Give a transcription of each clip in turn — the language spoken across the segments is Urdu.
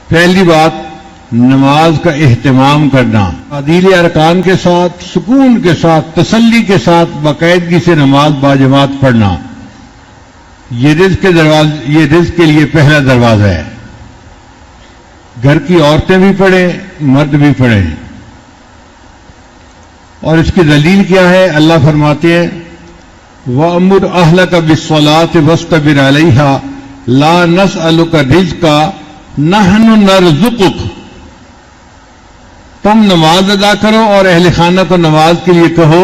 پہلی بات نماز کا اہتمام کرنا، تعدیل ارکان کے ساتھ، سکون کے ساتھ، تسلی کے ساتھ باقاعدگی سے نماز باجماعت پڑھنا، یہ رزق کے لیے پہلا دروازہ ہے۔ گھر کی عورتیں بھی پڑھیں، مرد بھی پڑھیں۔ اور اس کی دلیل کیا ہے؟ اللہ فرماتے ہیں وَأْمُرْ أَهْلَكَ بِالصَّلَاةِ وَاصْطَبِرْ عَلَيْهَا لَا نَسْأَلُكَ رِزْقًا نَحْنُ نَرْزُقُكَ۔ تم نماز ادا کرو اور اہل خانہ کو نماز کے لیے کہو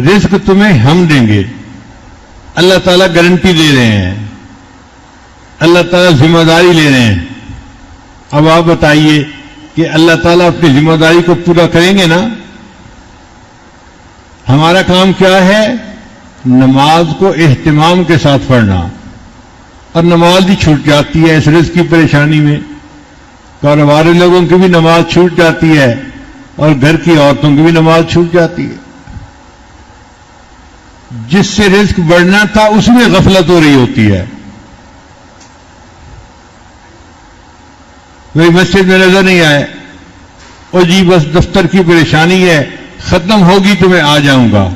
رزق تمہیں ہم دیں گے۔ اللہ تعالیٰ گارنٹی دے رہے ہیں، اللہ تعالیٰ ذمہ داری لے رہے ہیں۔ اب آپ بتائیے کہ اللہ تعالیٰ اپنی ذمہ داری کو پورا کریں گے نا؟ ہمارا کام کیا ہے؟ نماز کو اہتمام کے ساتھ پڑھنا، اور نماز بھی چھوٹ جاتی ہے اس رزق کی پریشانی میں۔ کاروبار لوگوں کی بھی نماز چھوٹ جاتی ہے اور گھر کی عورتوں کی بھی نماز چھوٹ جاتی ہے۔ جس سے رزق بڑھنا تھا اس میں غفلت ہو رہی ہوتی ہے۔ وہی مسجد میں نظر نہیں آئے، او جی بس دفتر کی پریشانی ہے، ختم ہوگی تو میں آ جاؤں گا۔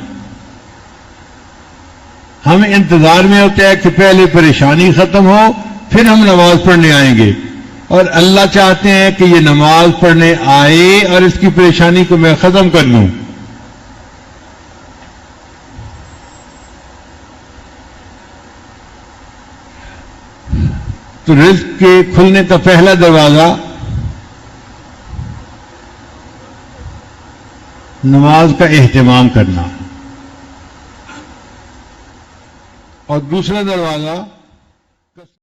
ہم انتظار میں ہوتے ہیں کہ پہلے پریشانی ختم ہو پھر ہم نماز پڑھنے آئیں گے، اور اللہ چاہتے ہیں کہ یہ نماز پڑھنے آئے اور اس کی پریشانی کو میں ختم کر لوں۔ تو رزق کے کھلنے کا پہلا دروازہ نماز کا اہتمام کرنا، اور دوسرا دروازہ